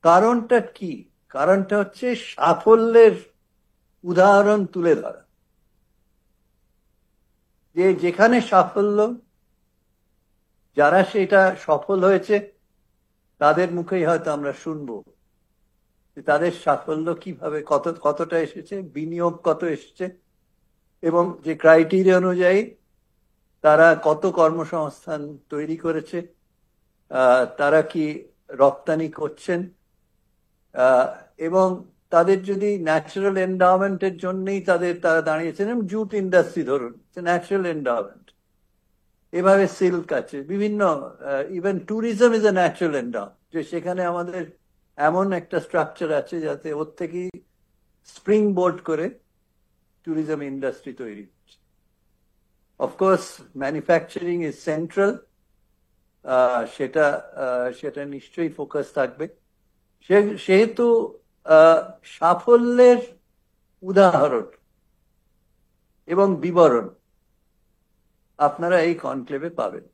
কারণটা কি? কারণটা হচ্ছে সাফল্যের উদাহরণ তুলে ধরা। যে যেখানে সাফল্য, যারা সেটা সফল হয়েছে তাদের মুখেই হয়তো আমরা শুনবো যে তাদের সাফল্য কিভাবে কতটা এসেছে, বিনিয়োগ কত এসেছে, এবং যে ক্রাইটেরিয়া অনুযায়ী তারা কত কর্মসংস্থান তৈরি করেছে, তারা কি রপ্তানি করছেন, এবং তাদের যদি ন্যাচারাল এন্ডাওমেন্টের জন্যই তারা দাঁড়িয়েছেন, জুট ইন্ডাস্ট্রি ধরুন, ন্যাচারাল এন্ডাওমেন্ট, এভাবে সিল্ক আছে, বিভিন্ন even tourism is a natural endowment, যে সেখানে আমাদের এমন একটা স্ট্রাকচার আছে যাতে ওর থেকেই স্প্রিং বোর্ড করে ট্যুরিজম ইন্ডাস্ট্রি তৈরি হচ্ছে। অফকোর্স ম্যানুফ্যাকচারিং ইজ সেন্ট্রাল, সেটা নিশ্চয়ই ফোকাস থাকবে। সেহেতু সাফল্যের উদাহরণ এবং বিবরণ আপনারা এই কনক্লেভে পাবেন।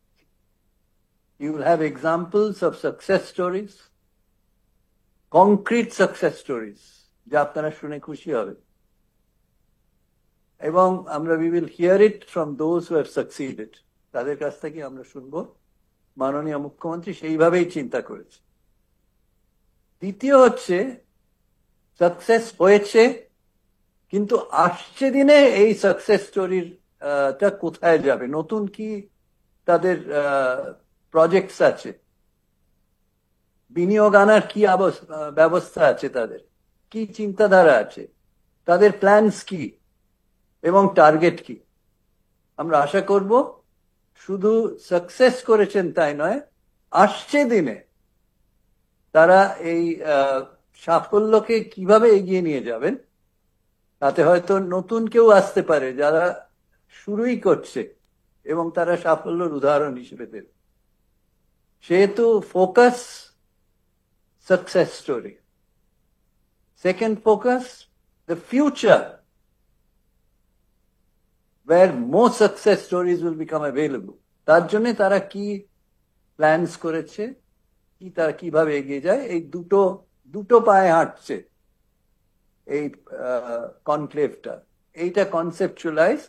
You will have examples of success stories, concrete success stories, যা আপনারা শুনে খুশি হবেন। এবং we will hear it from those who have succeeded. তাদের কাছ থেকে আমরা শুনবো মাননীয় মুখ্যমন্ত্রী সেইভাবেই চিন্তা করেছে। দ্বিতীয় হচ্ছে, সাকসেস হয়েছে, কিন্তু আসছে দিনে এই সাকসেস স্টোরির টা কোথায় যাবে, নতুন কি তাদের প্রজেক্টস আছে, বিনিয়োগ আনার কি ব্যবস্থা আছে, তাদের কি চিন্তাধারা আছে, তাদের প্ল্যানস কি এবং টার্গেট কি। আমরা আশা করব শুধু সাকসেস করেছেন তাই নয়, আসছে দিনে তারা এই সাফল্যকে কিভাবে এগিয়ে নিয়ে যাবেন, তাতে হয়তো নতুন কেউ আসতে পারে যারা শুরুই করছে এবং তারা সাফল্যের উদাহরণ হিসেবে দেবে। সেহেতু focus success story. Second focus, the future, where more success stories will become available. তার জন্য তারা কি প্ল্যানস করেছে, কি তারা কিভাবে এগিয়ে যায়, এই দুটো পায়ে হাঁটছে এই কনক্লেভটা। এইটা কনসেপচুয়ালাইজ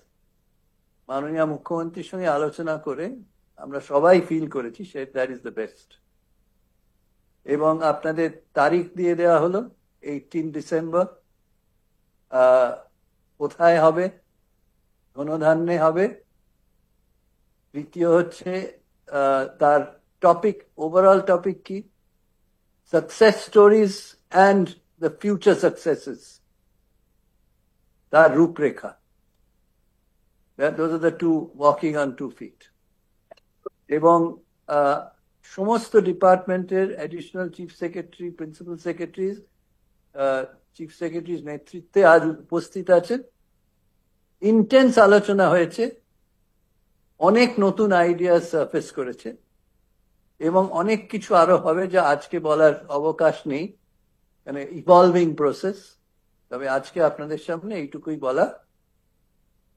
মাননীয় মুখ্যমন্ত্রীর সঙ্গে আলোচনা করে আমরা সবাই ফিল করেছি দ্যাট ইজ দ্য বেস্ট। এবং আপনাদের তারিখ দিয়ে দেওয়া হলো 18 ডিসেম্বর। কোথায় হবে? ধনধান্যে হবে। তৃতীয় হচ্ছে তার টপিক, ওভারঅল টপিক কি, success stories and the future সাকসেসেস, তার রূপরেখা। Those are the two walking on 2 feet. এবং সমস্ত ডিপার্টমেন্টের additional chief secretary, principal secretaries, chief সেক্রেটারির নেতৃত্বে আজ উপস্থিত আছেন। ইন্টেন্স আলোচনা হয়েছে, অনেক নতুন আইডিয়া সারফেস করেছে এবং অনেক কিছু আরো হবে যা আজকে বলার অবকাশ নেই, মানে ইভলভিং প্রসেস। তবে আজকে আপনাদের সামনে এইটুকুই বলা।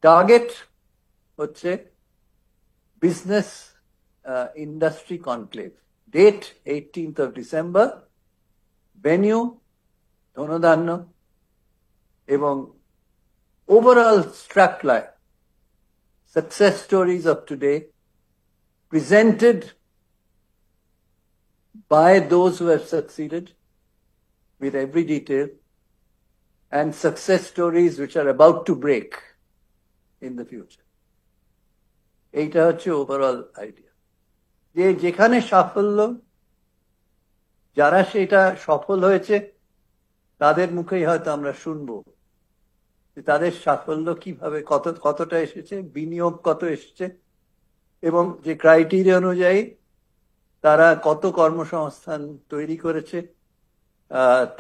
টার্গেট হচ্ছে business industry conclave, date 18th of December, venue Dhanadhanya, এবং ওভারঅল স্ট্রাকলাইন, success stories of today presented by those who have succeeded with every detail, and success stories which are about to break in the future. এইটা হচ্ছে overall idea. যে যেখানে সাফল্য, যারা সেটা সফল হয়েছে তাদের মুখেই হয়তো আমরা শুনবো যে তাদের সাফল্য কিভাবে কতটা এসেছে, বিনিয়োগ কত এসেছে, এবং যে ক্রাইটেরিয়া অনুযায়ী তারা কত কর্মসংস্থান তৈরি করেছে,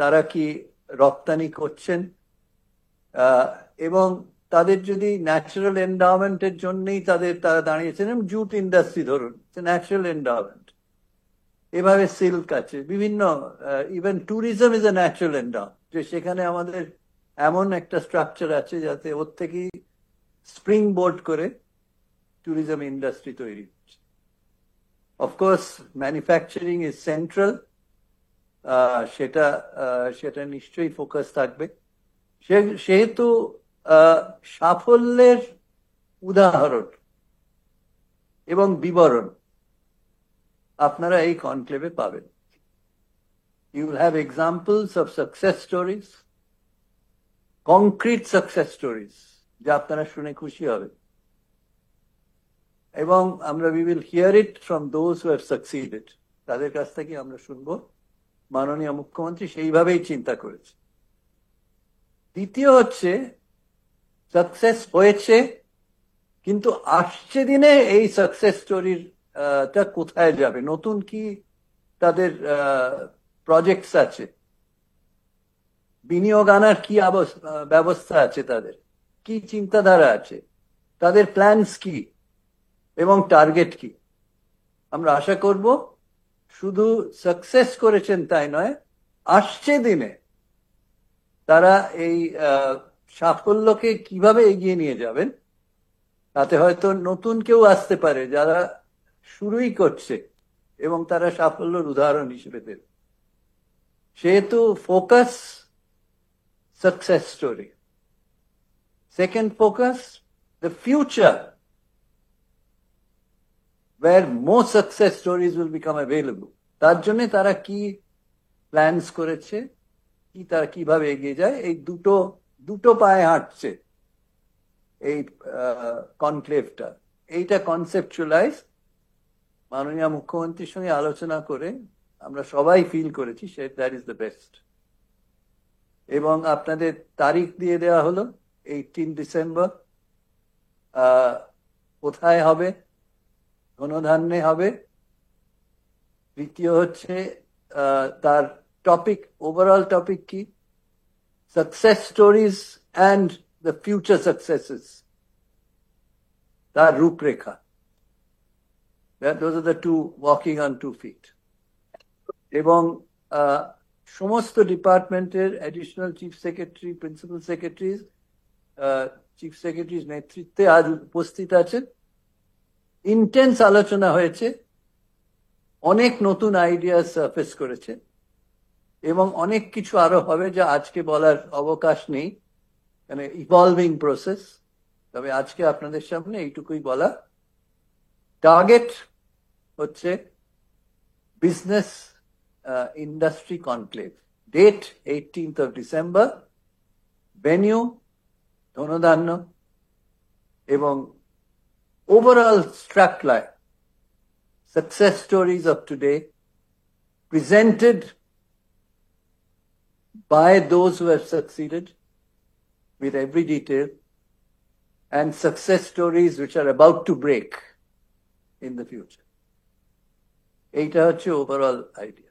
তারা কি রপ্তানি করছেন, এবং তাদের যদি ন্যাচারাল এন্ডাওমেন্টের জন্যই তারা দাঁড়িয়েছেন, জুট ইন্ডাস্ট্রি ধরুন, ন্যাচারাল এন্ডাওমেন্ট, এভাবে সিল্ক আছে, বিভিন্ন even tourism is a natural endowment, যে সেখানে আমাদের এমন একটা স্ট্রাকচার আছে যাতে ওর থেকেই স্প্রিং বোর্ড করে ট্যুরিজম ইন্ডাস্ট্রি তৈরি হচ্ছে। অফকোর্স ম্যানুফ্যাকচারিং ইজ সেন্ট্রাল, সেটা সেটা নিশ্চয়ই ফোকাস থাকবে। সেহেতু সাফল্যের উদাহরণ এবং বিবরণ আপনারা এই কনক্লেভে পাবেন। You will have examples of success stories, concrete success stories, যা আপনারা শুনে খুশি হবেন। এবং আমরা we will hear it from those who have succeeded. তাদের কাছ থেকে আমরা শুনবো মাননীয় মুখ্যমন্ত্রী সেইভাবেই চিন্তা করেছে। দ্বিতীয় হচ্ছে সাকসেস হয়েছে, কিন্তু আসছে দিনে এই সাকসেস স্টোরির টা কোথায় যাবে, নতুন কি তাদের প্রজেক্টস আছে, বিনিয়োগ আনার কি ব্যবস্থা আছে, তাদের কি চিন্তাধারা আছে, তাদের প্ল্যানস কি এবং টার্গেট কি। আমরা আশা করব শুধু সাকসেস করেছেন তাই নয়, আসছে দিনে তারা এই সাফল্যকে কিভাবে এগিয়ে নিয়ে যাবেন, তাতে হয়তো নতুন কেউ আসতে পারে যারা শুরুই করছে এবং তারা সাফল্যের উদাহরণ হিসেবে দেবে। সেহেতু focus success story. Second focus, the future, where more success stories will become available. তার জন্য তারা কি প্ল্যানস করেছে, কি তারা কিভাবে এগিয়ে যায়, এই দুটো পায়ে হাঁটছে এই কনক্লেভটা। এইটা কনসেপচুয়ালাইজ মাননীয় মুখ্যমন্ত্রীর সঙ্গে আলোচনা করে আমরা সবাই ফিল করেছি দ্যাট ইজ দ্য বেস্ট। এবং আপনাদের তারিখ দিয়ে দেওয়া হলো 18 ডিসেম্বর। কোথায় হবে? ধনধান্যে হবে। তৃতীয় হচ্ছে তার টপিক, ওভারঅল টপিক কি? Success stories and the future সাকসেসেস, তার রূপরেখা। Those are the two walking on 2 feet. এবং সমস্ত ডিপার্টমেন্টের additional chief secretary, principal secretaries, chief সেক্রেটারির নেতৃত্বে আজ উপস্থিত আছেন। ইন্টেন্স আলোচনা হয়েছে, অনেক নতুন আইডিয়া সারফেস করেছে এবং অনেক কিছু আরো হবে যা আজকে বলার অবকাশ নেই, মানে ইভলভিং প্রসেস। তবে আজকে আপনাদের সামনে এইটুকুই বলা। টার্গেট হচ্ছে business industry conclave. Date 18th of December. Venue ধনধান্য এবং overall strapline, success stories of today presented by those who have succeeded with every detail, and success stories which are about to break in the future. এইটা হচ্ছে overall idea.